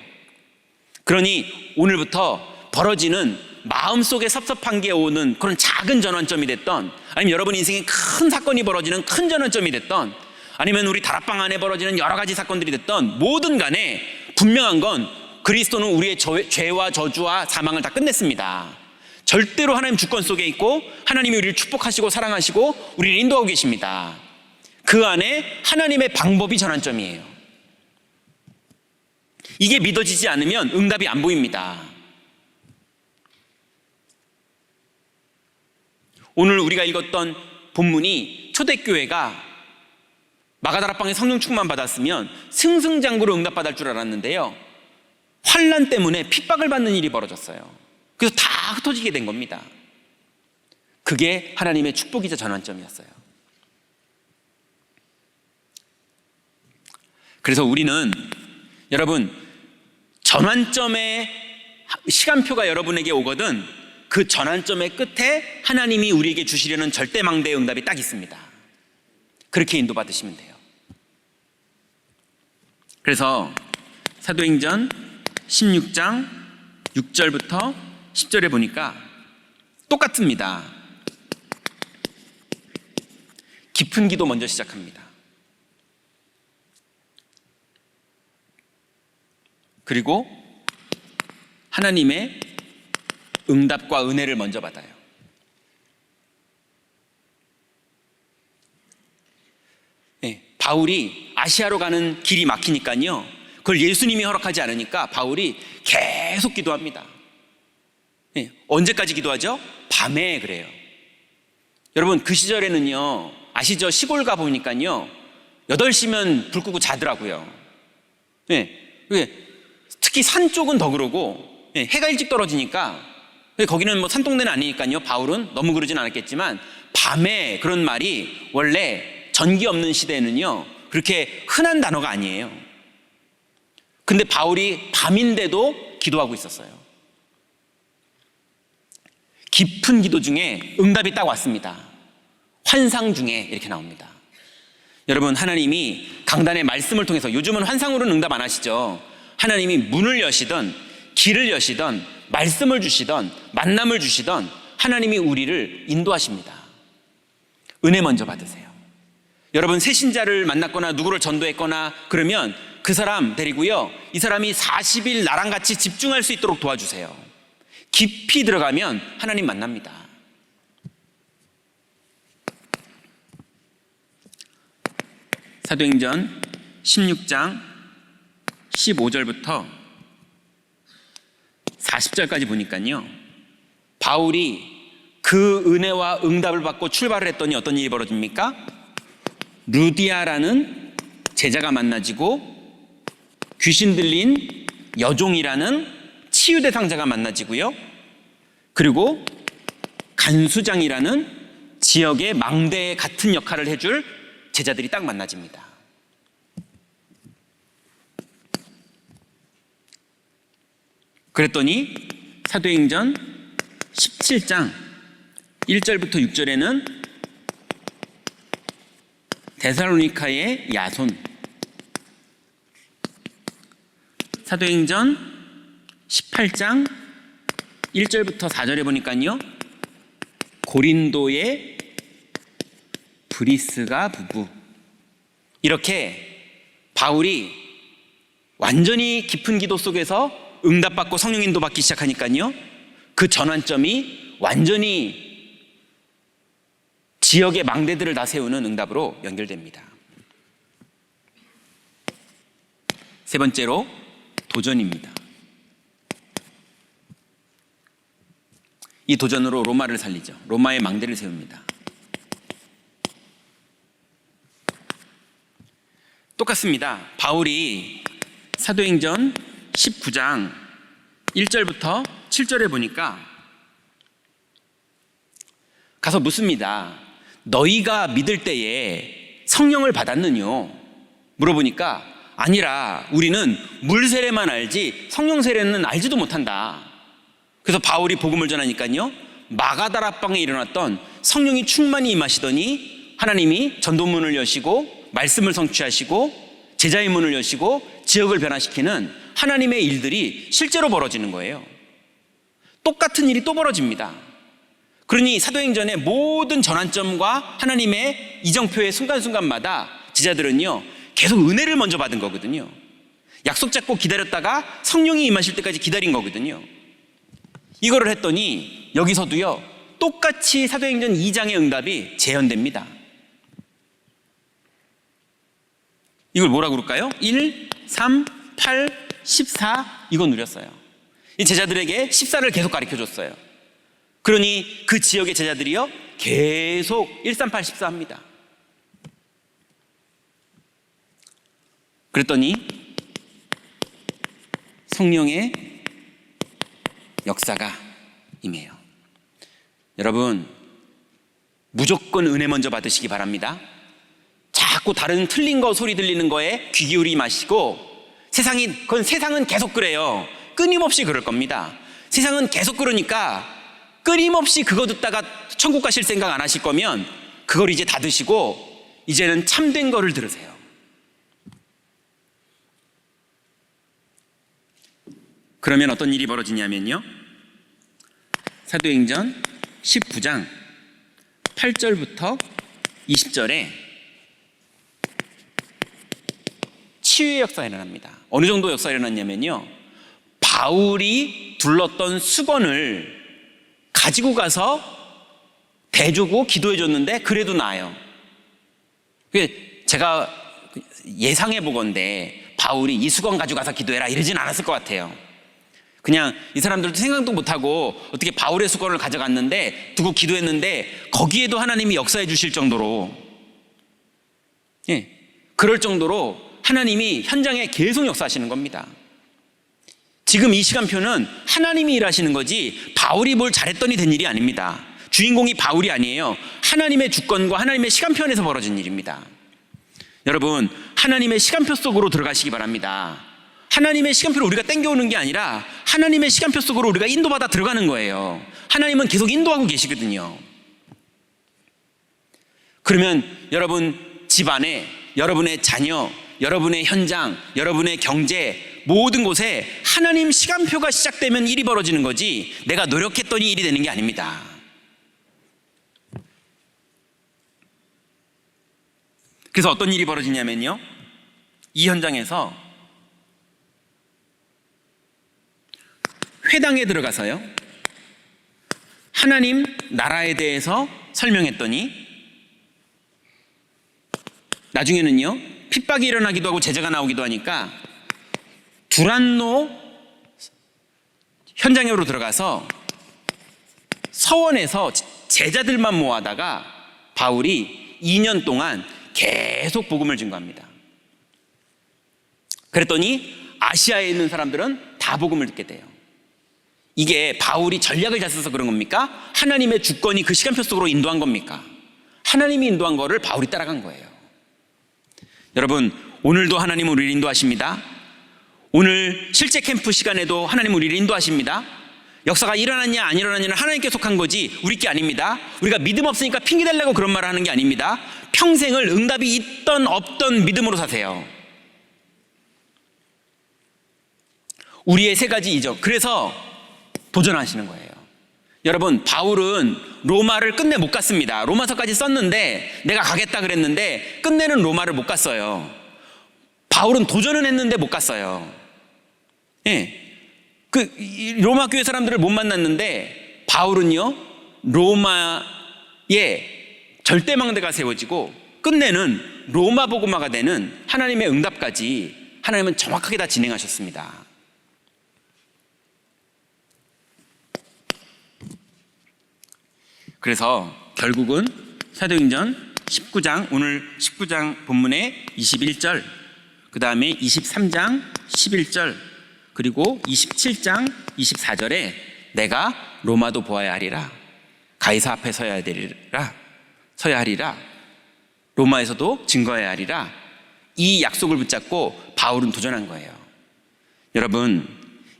그러니 오늘부터 벌어지는 마음속에 섭섭한 게 오는 그런 작은 전환점이 됐던, 아니면 여러분 인생에 큰 사건이 벌어지는 큰 전환점이 됐던, 아니면 우리 다락방 안에 벌어지는 여러 가지 사건들이 됐던, 뭐든 간에 분명한 건 그리스도는 우리의 죄와 저주와 사망을 다 끝냈습니다. 절대로 하나님 주권 속에 있고 하나님이 우리를 축복하시고 사랑하시고 우리를 인도하고 계십니다. 그 안에 하나님의 방법이 전환점이에요. 이게 믿어지지 않으면 응답이 안 보입니다. 오늘 우리가 읽었던 본문이 초대교회가 마가다락방에 성령 충만 받았으면 승승장구로 응답받을 줄 알았는데요, 환난 때문에 핍박을 받는 일이 벌어졌어요. 그래서 다 흩어지게 된 겁니다. 그게 하나님의 축복이자 전환점이었어요. 그래서 우리는, 여러분, 전환점의 시간표가 여러분에게 오거든 그 전환점의 끝에 하나님이 우리에게 주시려는 절대망대의 응답이 딱 있습니다. 그렇게 인도받으시면 돼요. 그래서 사도행전 16장 6절부터 10절에 보니까 똑같습니다. 깊은 기도 먼저 시작합니다. 그리고 하나님의 응답과 은혜를 먼저 받아요. 바울이 아시아로 가는 길이 막히니까요, 그걸 예수님이 허락하지 않으니까 바울이 계속 기도합니다. 언제까지 기도하죠? 밤에 그래요. 여러분, 그 시절에는요, 아시죠? 시골 가보니까요 8시면 불 끄고 자더라고요. 특히 산 쪽은 더 그러고, 해가 일찍 떨어지니까, 거기는 뭐 산동네는 아니니까요, 바울은 너무 그러진 않았겠지만 밤에 그런 말이 원래 전기 없는 시대에는요 그렇게 흔한 단어가 아니에요. 근데 바울이 밤인데도 기도하고 있었어요. 깊은 기도 중에 응답이 딱 왔습니다. 환상 중에 이렇게 나옵니다. 여러분, 하나님이 강단의 말씀을 통해서, 요즘은 환상으로는 응답 안 하시죠. 하나님이 문을 여시든 길을 여시던 말씀을 주시던 만남을 주시던 하나님이 우리를 인도하십니다. 은혜 먼저 받으세요. 여러분 새신자를 만났거나 누구를 전도했거나 그러면 그 사람 데리고요, 이 사람이 40일 나랑 같이 집중할 수 있도록 도와주세요. 깊이 들어가면 하나님 만납니다. 사도행전 16장 15절부터 40절까지 보니까요, 바울이 그 은혜와 응답을 받고 출발을 했더니 어떤 일이 벌어집니까? 루디아라는 제자가 만나지고 귀신 들린 여종이라는 치유 대상자가 만나지고요, 그리고 간수장이라는 지역의 망대 같은 역할을 해줄 제자들이 딱 만나집니다. 그랬더니 사도행전 17장 1절부터 6절에는 데살로니카의 야손, 사도행전 18장 1절부터 4절에 보니까요, 고린도의 브리스가 부부, 이렇게 바울이 완전히 깊은 기도 속에서 응답받고 성령 인도 받기 시작하니까요, 그 전환점이 완전히 지역의 망대들을 다 세우는 응답으로 연결됩니다. 세 번째로 도전입니다. 이 도전으로 로마를 살리죠. 로마의 망대를 세웁니다. 똑같습니다. 바울이 사도행전 19장 1절부터 7절에 보니까 가서 묻습니다. 너희가 믿을 때에 성령을 받았느뇨? 물어보니까 아니라 우리는 물 세례만 알지 성령 세례는 알지도 못한다. 그래서 바울이 복음을 전하니까요, 마가다라방에 일어났던 성령이 충만히 임하시더니 하나님이 전도문을 여시고 말씀을 성취하시고 제자의 문을 여시고 지역을 변화시키는 하나님의 일들이 실제로 벌어지는 거예요. 똑같은 일이 또 벌어집니다. 그러니 사도행전의 모든 전환점과 하나님의 이정표의 순간순간마다 제자들은요, 계속 은혜를 먼저 받은 거거든요. 약속 잡고 기다렸다가 성령이 임하실 때까지 기다린 거거든요. 이거를 했더니 여기서도요, 똑같이 사도행전 2장의 응답이 재현됩니다. 이걸 뭐라고 그럴까요? 1, 3, 8, 14 이거 누렸어요. 이 제자들에게 14를 계속 가르쳐줬어요. 그러니 그 지역의 제자들이요, 계속 1, 3, 8, 14 합니다. 그랬더니 성령의 역사가 임해요. 여러분, 무조건 은혜 먼저 받으시기 바랍니다. 자꾸 다른 틀린 거 소리 들리는 거에 귀 기울이지 마시고, 세상은 계속 그래요. 끊임없이 그럴 겁니다. 세상은 계속 그러니까 끊임없이 그거 듣다가 천국 가실 생각 안 하실 거면 그걸 이제 다 드시고 이제는 참된 거를 들으세요. 그러면 어떤 일이 벌어지냐면요, 사도행전 19장 8절부터 20절에 치유의 역사가 일어납니다. 어느 정도 역사가 일어났냐면요, 바울이 둘렀던 수건을 가지고 가서 대주고 기도해 줬는데 그래도 나아요. 제가 예상해 보건대 바울이 이 수건 가지고 가서 기도해라 이러진 않았을 것 같아요. 그냥 이 사람들도 생각도 못하고 어떻게 바울의 수건을 가져갔는데 두고 기도했는데 거기에도 하나님이 역사해 주실 정도로, 그럴 정도로 하나님이 현장에 계속 역사하시는 겁니다. 지금 이 시간표는 하나님이 일하시는 거지 바울이 뭘 잘했더니 된 일이 아닙니다. 주인공이 바울이 아니에요. 하나님의 주권과 하나님의 시간표 안에서 벌어진 일입니다. 여러분, 하나님의 시간표 속으로 들어가시기 바랍니다. 하나님의 시간표를 우리가 땡겨오는 게 아니라 하나님의 시간표 속으로 우리가 인도받아 들어가는 거예요. 하나님은 계속 인도하고 계시거든요. 그러면 여러분 집안에, 여러분의 자녀, 여러분의 현장, 여러분의 경제, 모든 곳에 하나님 시간표가 시작되면 일이 벌어지는 거지 내가 노력했더니 일이 되는 게 아닙니다. 그래서 어떤 일이 벌어지냐면요, 이 현장에서 회당에 들어가서요 하나님 나라에 대해서 설명했더니 나중에는요 핍박이 일어나기도 하고 제재가 나오기도 하니까 두란노 현장으로 들어가서 서원에서 제자들만 모아다가 바울이 2년 동안 계속 복음을 증거합니다. 그랬더니 아시아에 있는 사람들은 다 복음을 듣게 돼요. 이게 바울이 전략을 잘 써서 그런 겁니까? 하나님의 주권이 그 시간표 속으로 인도한 겁니까? 하나님이 인도한 거를 바울이 따라간 거예요. 여러분, 오늘도 하나님은 우리를 인도하십니다. 오늘 실제 캠프 시간에도 하나님은 우리를 인도하십니다. 역사가 일어났냐 안 일어났냐는 하나님께 속한 거지 우리 게 아닙니다. 우리가 믿음 없으니까 핑계 대려고 그런 말을 하는 게 아닙니다. 평생을 응답이 있던 없던 믿음으로 사세요. 우리의 세 가지 이적, 그래서 도전하시는 거예요. 여러분, 바울은 로마를 끝내 못 갔습니다. 로마서까지 썼는데 내가 가겠다 그랬는데 끝내는 로마를 못 갔어요. 바울은 도전은 했는데 못 갔어요. 예. 로마 교회 사람들을 못 만났는데 바울은요 로마에 절대망대가 세워지고 끝내는 로마 복음화가 되는 하나님의 응답까지 하나님은 정확하게 다 진행하셨습니다. 그래서 결국은 사도행전 19장, 오늘 19장 본문의 21절, 그 다음에 23장 11절, 그리고 27장 24절에 내가 로마도 보아야 하리라, 가이사 앞에 서야 하리라, 로마에서도 증거해야 하리라, 이 약속을 붙잡고 바울은 도전한 거예요. 여러분,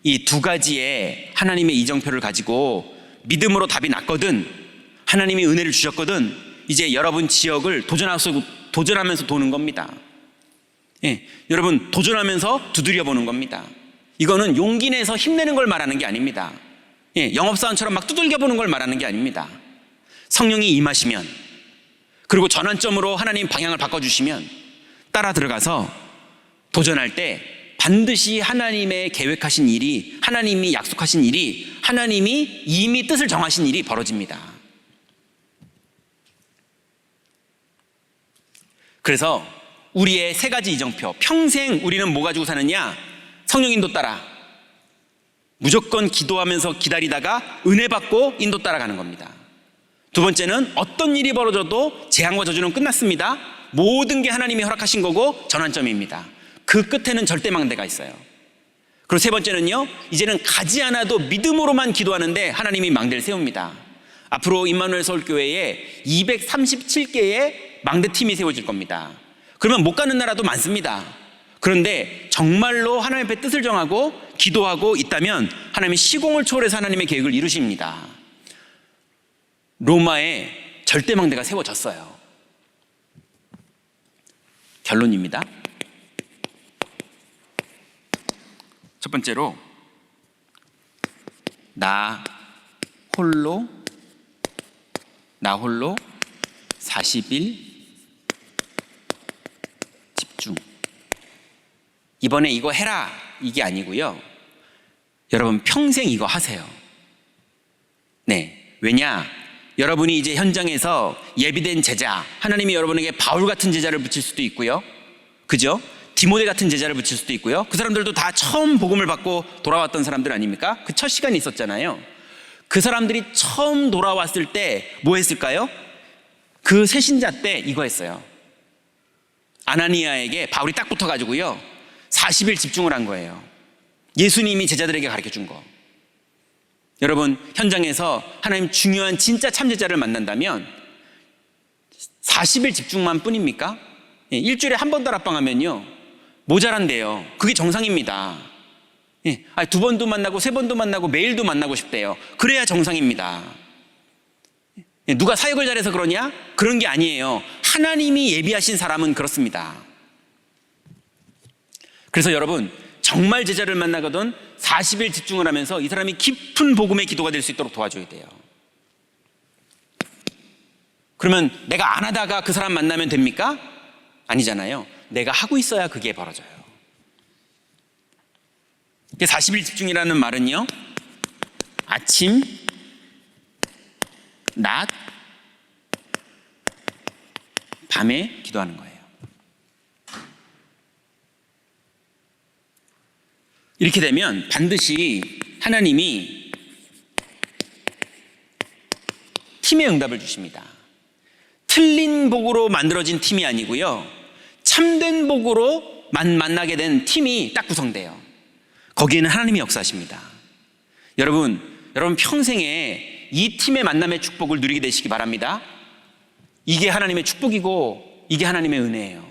이 두 가지의 하나님의 이정표를 가지고 믿음으로 답이 났거든, 하나님이 은혜를 주셨거든, 이제 여러분 지역을 도전하면서 도는 겁니다. 예, 여러분 도전하면서 두드려 보는 겁니다. 이거는 용기 내서 힘내는 걸 말하는 게 아닙니다. 예, 영업사원처럼 막 두들겨 보는 걸 말하는 게 아닙니다. 성령이 임하시면, 그리고 전환점으로 하나님 방향을 바꿔주시면 따라 들어가서 도전할 때 반드시 하나님의 계획하신 일이, 하나님이 약속하신 일이, 하나님이 이미 뜻을 정하신 일이 벌어집니다. 그래서 우리의 세 가지 이정표, 평생 우리는 뭐 가지고 사느냐? 성령 인도 따라, 무조건 기도하면서 기다리다가 은혜 받고 인도 따라가는 겁니다. 두 번째는 어떤 일이 벌어져도 재앙과 저주는 끝났습니다. 모든 게 하나님이 허락하신 거고 전환점입니다. 그 끝에는 절대망대가 있어요. 그리고 세 번째는요, 이제는 가지 않아도 믿음으로만 기도하는데 하나님이 망대를 세웁니다. 앞으로 임마누엘 서울교회에 237개의 망대팀이 세워질 겁니다. 그러면 못 가는 나라도 많습니다. 그런데 정말로 하나님 앞에 뜻을 정하고 기도하고 있다면 하나님이 시공을 초월해서 하나님의 계획을 이루십니다. 로마에 절대망대가 세워졌어요. 결론입니다. 첫 번째로, 나 홀로 40일 집중. 이번에 이거 해라 이게 아니고요, 여러분 평생 이거 하세요. 네, 왜냐? 여러분이 이제 현장에서 예비된 제자, 하나님이 여러분에게 바울 같은 제자를 붙일 수도 있고요, 그죠? 디모데 같은 제자를 붙일 수도 있고요. 그 사람들도 다 처음 복음을 받고 돌아왔던 사람들 아닙니까? 그 첫 시간이 있었잖아요. 그 사람들이 처음 돌아왔을 때 뭐 했을까요? 그 새신자 때 이거 했어요. 아나니아에게 바울이 딱 붙어가지고요 40일 집중을 한 거예요. 예수님이 제자들에게 가르쳐준 거. 여러분, 현장에서 하나님 중요한 진짜 참제자를 만난다면 40일 집중만 뿐입니까? 일주일에 한 번 다락방하면요 모자란대요. 그게 정상입니다. 두 번도 만나고 세 번도 만나고 매일도 만나고 싶대요. 그래야 정상입니다. 누가 사역을 잘해서 그러냐? 그런 게 아니에요. 하나님이 예비하신 사람은 그렇습니다. 그래서 여러분, 정말 제자를 만나거든 40일 집중을 하면서 이 사람이 깊은 복음의 기도가 될 수 있도록 도와줘야 돼요. 그러면 내가 안 하다가 그 사람 만나면 됩니까? 아니잖아요. 내가 하고 있어야 그게 벌어져요. 40일 집중이라는 말은요, 아침, 낮, 밤에 기도하는 거예요. 이렇게 되면 반드시 하나님이 팀의 응답을 주십니다. 틀린 복으로 만들어진 팀이 아니고요, 참된 복으로 만나게 된 팀이 딱 구성돼요. 거기에는 하나님이 역사하십니다. 여러분 평생에 이 팀의 만남의 축복을 누리게 되시기 바랍니다. 이게 하나님의 축복이고 이게 하나님의 은혜예요.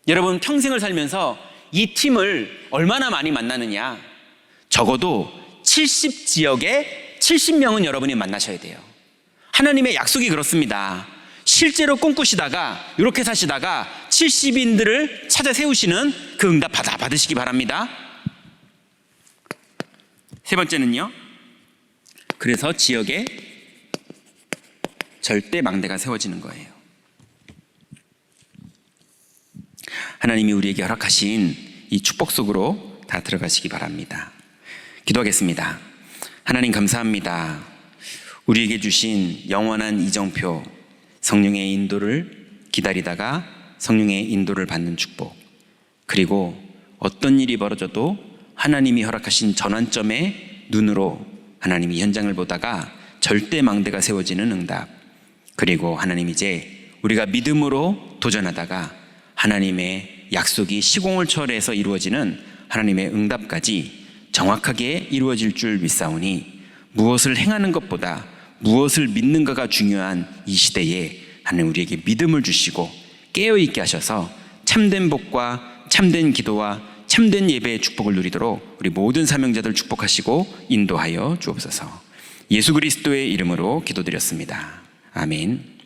여러분 평생을 살면서 이 팀을 얼마나 많이 만나느냐, 적어도 70지역에 70명은 여러분이 만나셔야 돼요. 하나님의 약속이 그렇습니다. 실제로 꿈꾸시다가 이렇게 사시다가 70인들을 찾아 세우시는 그 응답 받으시기 바랍니다. 세 번째는요, 그래서 지역에 절대 망대가 세워지는 거예요. 하나님이 우리에게 허락하신 이 축복 속으로 다 들어가시기 바랍니다. 기도하겠습니다. 하나님 감사합니다. 우리에게 주신 영원한 이정표, 성령의 인도를 기다리다가 성령의 인도를 받는 축복, 그리고 어떤 일이 벌어져도 하나님이 허락하신 전환점의 눈으로 하나님이 현장을 보다가 절대 망대가 세워지는 응답, 그리고 하나님 이제 우리가 믿음으로 도전하다가 하나님의 약속이 시공을 초월해서 이루어지는 하나님의 응답까지 정확하게 이루어질 줄 믿사오니, 무엇을 행하는 것보다 무엇을 믿는가가 중요한 이 시대에 하나님 우리에게 믿음을 주시고 깨어있게 하셔서 참된 복과 참된 기도와 참된 예배의 축복을 누리도록 우리 모든 사명자들 축복하시고 인도하여 주옵소서. 예수 그리스도의 이름으로 기도드렸습니다. 아멘.